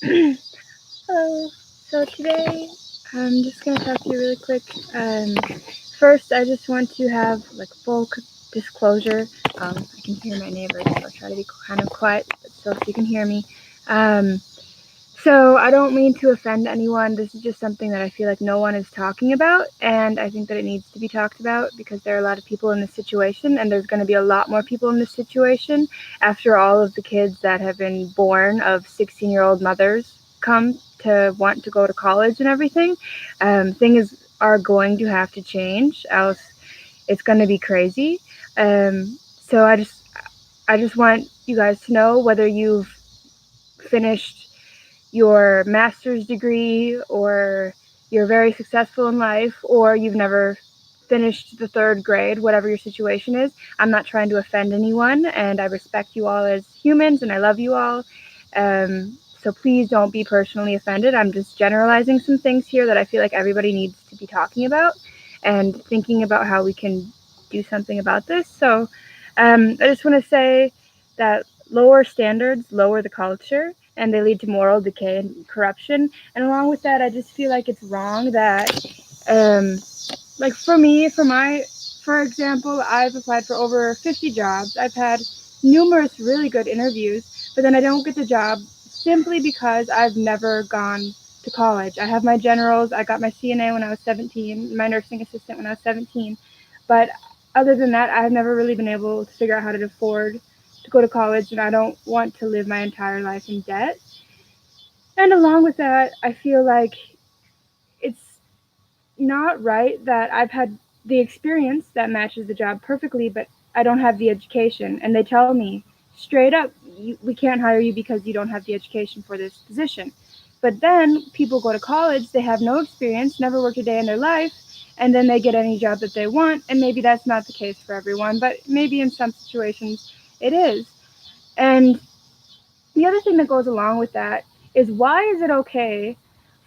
Hello. So today I'm just gonna talk to you really quick. First, I just want to have like full disclosure. I can hear my neighbors, so I'll try to be kind of quiet, but still so you can hear me. Um, so I don't mean to offend anyone. This is just something that I feel like no one is talking about, and I think that it needs to be talked about because there are a lot of people in this situation, and there's going to be a lot more people in this situation after all of the kids that have been born of 16-year-old mothers come to want to go to college and everything. Things are going to have to change, else it's going to be crazy. So I just want you guys to know whether you've finished your master's degree or you're very successful in life or you've never finished the third grade, whatever your situation is. I'm not trying to offend anyone, and I respect you all as humans and I love you all. So please don't be personally offended. I'm just generalizing some things here that I feel like everybody needs to be talking about and thinking about how we can do something about this. So I just want to say that lower standards lower the culture and they lead to moral decay and corruption. And along with that, I just feel like it's wrong that, like for me, for example, I've applied for over 50 jobs. I've had numerous really good interviews, but then I don't get the job simply because I've never gone to college. I have my generals. I got my CNA when I was 17, my nursing assistant when I was 17. But other than that, I've never really been able to figure out how to afford to go to college, and I don't want to live my entire life in debt. And along with that, I feel like it's not right that I've had the experience that matches the job perfectly, but I don't have the education. And they tell me straight up, we can't hire you because you don't have the education for this position. But then people go to college, they have no experience, never worked a day in their life, and then they get any job that they want. And maybe that's not the case for everyone, but maybe in some situations it is. And the other thing that goes along with that is why is it okay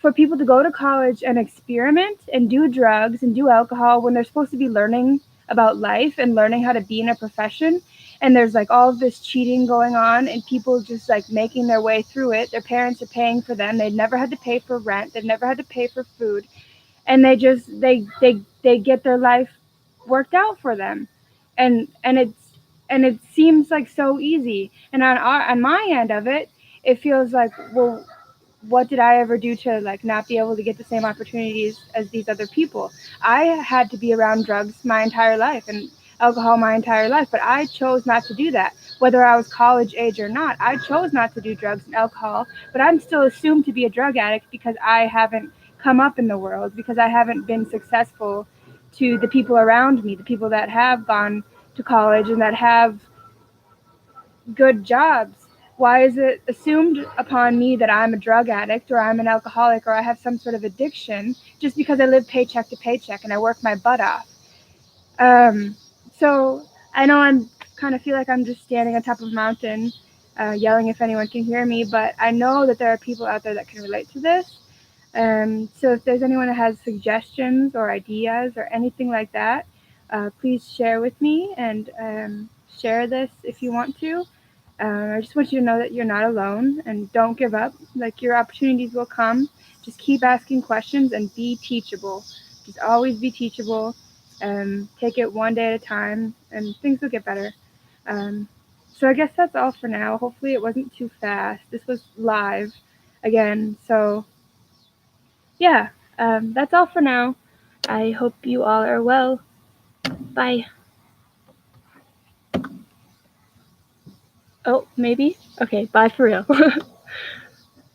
for people to go to college and experiment and do drugs and do alcohol when they're supposed to be learning about life and learning how to be in a profession, and there's like all of this cheating going on and people just like making their way through it. Their parents are paying for them. They've never had to pay for rent. They've never had to pay for food, and they get their life worked out for them, and it seems like so easy. And on my end of it, it feels like, well, what did I ever do to like not be able to get the same opportunities as these other people? I had to be around drugs my entire life and alcohol my entire life, but I chose not to do that. Whether I was college age or not, I chose not to do drugs and alcohol, but I'm still assumed to be a drug addict because I haven't come up in the world, because I haven't been successful to the people around me, the people that have gone to college and that have good jobs. Why is it assumed upon me that I'm a drug addict or I'm an alcoholic or I have some sort of addiction just because I live paycheck to paycheck and I work my butt off? Um, so I know I'm kind of feel like I'm just standing on top of a mountain, yelling if anyone can hear me, but I know that there are people out there that can relate to this. So if there's anyone that has suggestions or ideas or anything like that, please share with me and share this if you want to. I just want you to know that you're not alone and don't give up. Like, your opportunities will come. Just keep asking questions and be teachable. Just always be teachable. Take it one day at a time and things will get better. Um, so I guess that's all for now. Hopefully it wasn't too fast. This was live again. So yeah, that's all for now. I hope you all are well. Bye. Oh, maybe? Okay, bye for real.